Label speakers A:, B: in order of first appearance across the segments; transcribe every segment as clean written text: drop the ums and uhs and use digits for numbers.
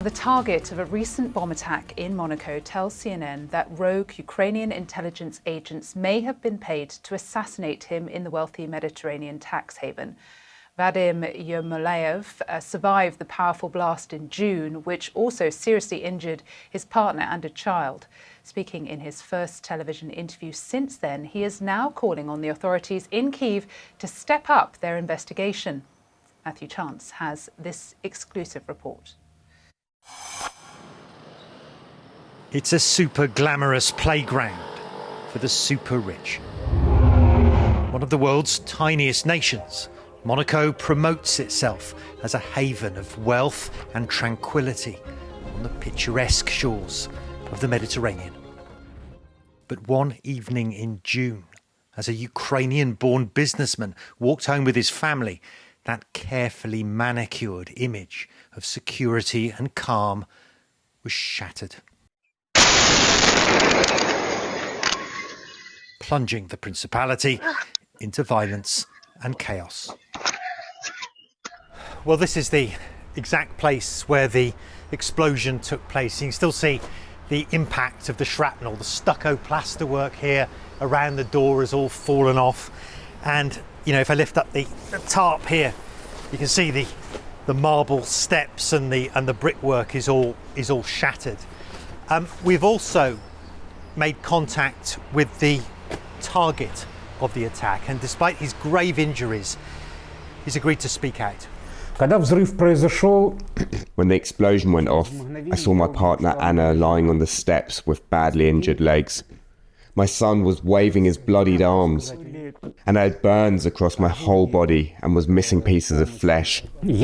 A: The target of a recent bomb attack in Monaco tells CNN that rogue Ukrainian intelligence agents may have been paid to assassinate him in the wealthy Mediterranean tax haven. Vadim Yermolayev survived the powerful blast in June, which also seriously injured his partner and a child. Speaking in his first television interview since then, he is now calling on the authorities in Kyiv to step up their investigation. Matthew Chance has this exclusive report.
B: It's a super glamorous playground for the super rich. One of the world's tiniest nations, Monaco promotes itself as a haven of wealth and tranquility on the picturesque shores of the Mediterranean. But one evening in June, as a Ukrainian-born businessman walked home with his family, that carefully manicured image of security and calm was shattered, plunging the principality into violence and chaos. Well, this is the exact place where the explosion took place. You can still see the impact of the shrapnel. The stucco plasterwork here around the door has all fallen off. And, you know, if I lift up the tarp here, you can see the marble steps and the brickwork is all shattered. We've also made contact with the target of the attack, and despite his grave injuries, he's agreed to speak out.
C: When the explosion went off, I saw my partner Anna lying on the steps with badly injured legs. My son was waving his bloodied arms, and I had burns across my whole body and was missing pieces of flesh. I'm not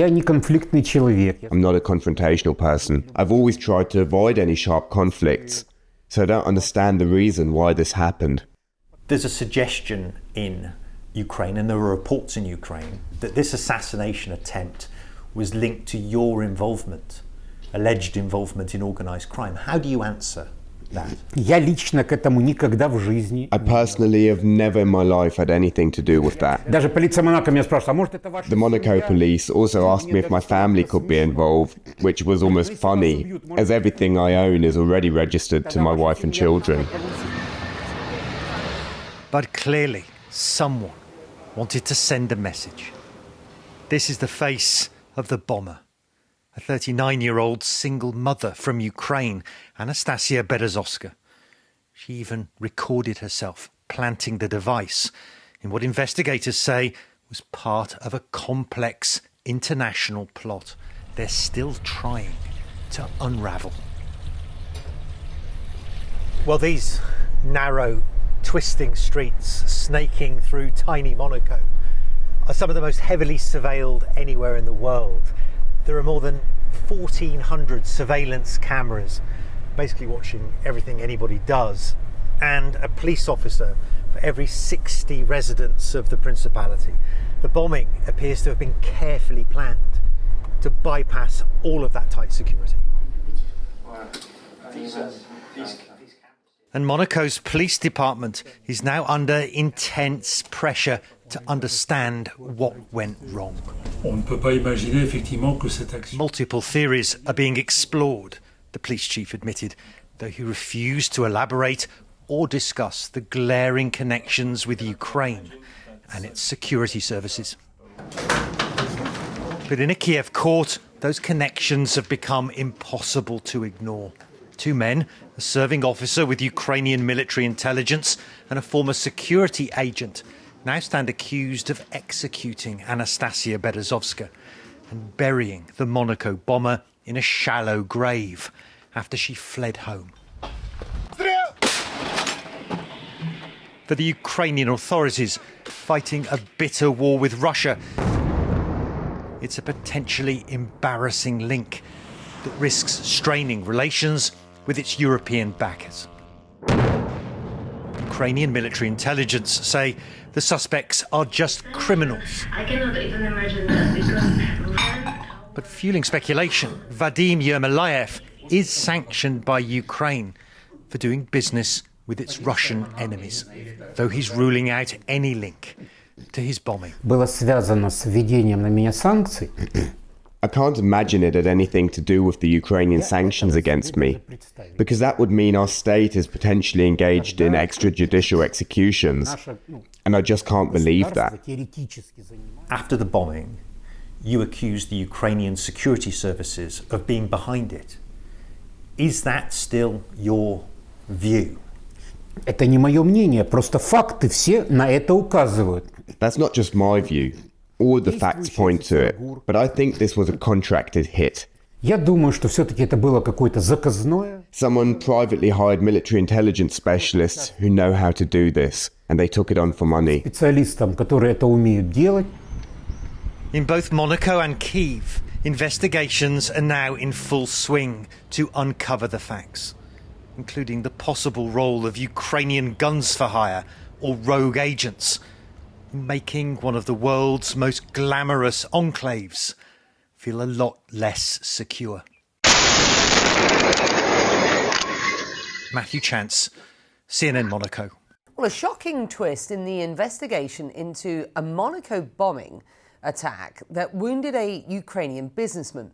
C: a confrontational person. I've always tried to avoid any sharp conflicts, so I don't understand the reason why this happened.
B: There's a suggestion in Ukraine, and there are reports in Ukraine, that this assassination attempt was linked to your involvement, alleged involvement in organised crime. How do you answer that?
C: I personally have never in my life had anything to do with that. The Monaco police also asked me if my family could be involved, which was almost funny, as everything I own is already registered to my wife and children.
B: But clearly, someone wanted to send a message. This is the face of the bomber, a 39-year-old single mother from Ukraine, Anastasia Berezovska. She even recorded herself planting the device in what investigators say was part of a complex international plot they're still trying to unravel. Well, these narrow, twisting streets snaking through tiny Monaco are some of the most heavily surveilled anywhere in the world. There are more than 1,400 surveillance cameras basically watching everything anybody does, and a police officer for every 60 residents of the principality. The bombing appears to have been carefully planned to bypass all of that tight security. And Monaco's police department is now under intense pressure to understand what went wrong. Multiple theories are being explored, the police chief admitted, though he refused to elaborate or discuss the glaring connections with Ukraine and its security services. But in a Kiev court, those connections have become impossible to ignore. Two men, a serving officer with Ukrainian military intelligence and a former security agent, now stand accused of executing Anastasia Berezovska and burying the Monaco bomber in a shallow grave after she fled home. For the Ukrainian authorities, fighting a bitter war with Russia, it's a potentially embarrassing link that risks straining relations with its European backers. Ukrainian military intelligence say the suspects are just criminals.
D: I cannot even imagine that because...
B: But fueling speculation, Vadim Yermolayev is sanctioned by Ukraine for doing business with its Russian enemies, though he's ruling out any link to his bombing.
E: Было связано с введением на меня санкций.
C: I can't imagine it had anything to do with the Ukrainian sanctions against me, because that would mean our state is potentially engaged in extrajudicial executions, and I just can't believe that.
B: After the bombing, you accused the Ukrainian security services of being behind it. Is that still your view?
E: Это не мое мнение, просто факты все на это указывают.
C: That's not just my view. All the facts point to it, but I think this was a contracted hit.
E: Я думаю, что все-таки это было какое-то заказное.
C: Someone privately hired military intelligence specialists who know how to do this, and they took it on for money.
E: Специалистам, которые это умеют делать.
B: In both Monaco and Kyiv, investigations are now in full swing to uncover the facts, including the possible role of Ukrainian guns for hire or rogue agents, making one of the world's most glamorous enclaves feel a lot less secure. Matthew Chance, CNN Monaco.
F: Well, a shocking twist in the investigation into a Monaco bombing attack that wounded a Ukrainian businessman.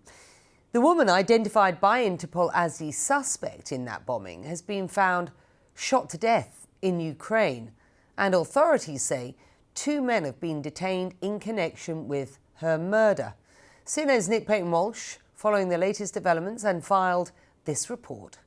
F: The woman identified by Interpol as the suspect in that bombing has been found shot to death in Ukraine, and authorities say 2 men have been detained in connection with her murder. CNN's Nick Paton-Walsh, following the latest developments, and filed this report.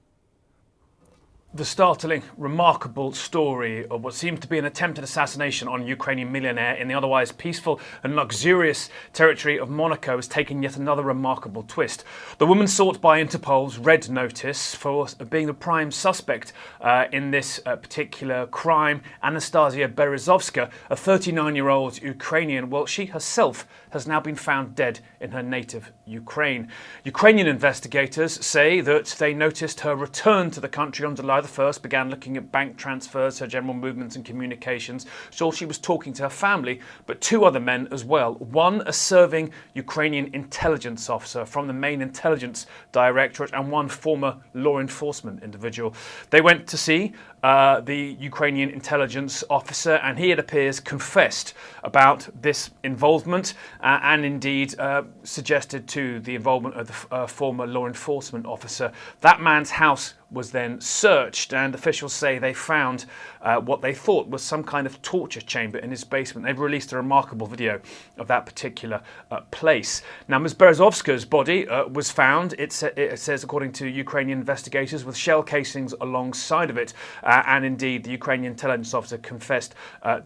G: The startling, remarkable story of what seems to be an attempted assassination on a Ukrainian millionaire in the otherwise peaceful and luxurious territory of Monaco has taken yet another remarkable twist. The woman sought by Interpol's Red Notice for being the prime suspect in this particular crime, Anastasia Berezovska, a 39-year-old Ukrainian, well, she herself has now been found dead in her native Ukraine. Ukrainian investigators say that they noticed her return to the country on July the 1st, began looking at bank transfers, her general movements and communications. So she was talking to her family, but 2 other men as well. One, a serving Ukrainian intelligence officer from the main intelligence directorate, and one former law enforcement individual. They went to see the Ukrainian intelligence officer, and he, it appears, confessed about this involvement and indeed suggested to the involvement of the former law enforcement officer. That man's house was then searched, and officials say they found what they thought was some kind of torture chamber in his basement. They've released a remarkable video of that particular place. Now, Ms. Berezovska's body was found, it says, according to Ukrainian investigators, with shell casings alongside of it, and indeed the Ukrainian intelligence officer confessed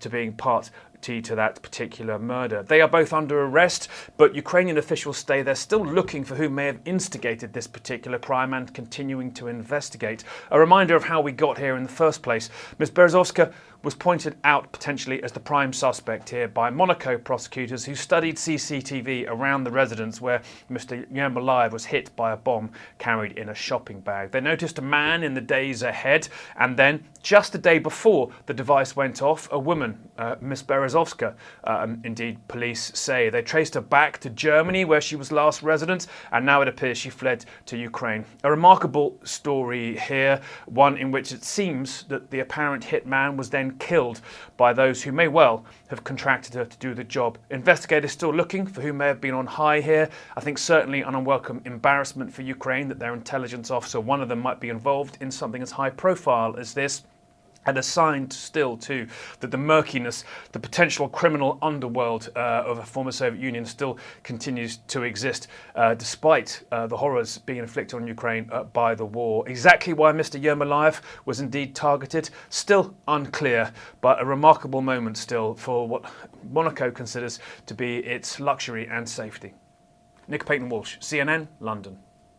G: to being party to that particular murder. They are both under arrest, but Ukrainian officials say they're still looking for who may have instigated this particular crime and continuing to investigate. A reminder of how we got here in the first place. Ms. Berezovska was pointed out potentially as the prime suspect here by Monaco prosecutors who studied CCTV around the residence where Mr. Yermolayev was hit by a bomb carried in a shopping bag. They noticed a man in the days ahead, and then just the day before the device went off, a woman, Ms. Berezovska, indeed police say. They traced her back to Germany where she was last resident, and now it appears she fled to Ukraine. A remarkable story here, one in which it seems that the apparent hitman was then killed by those who may well have contracted her to do the job. Investigators still looking for who may have been on high here. I think certainly an unwelcome embarrassment for Ukraine that their intelligence officer, one of them, might be involved in something as high profile as this. And a sign still, too, that the murkiness, the potential criminal underworld of a former Soviet Union still continues to exist, despite the horrors being inflicted on Ukraine by the war. Exactly why Mr. Yermolayev was indeed targeted, still unclear, but a remarkable moment still for what Monaco considers to be its luxury and safety. Nick Paton-Walsh, CNN, London.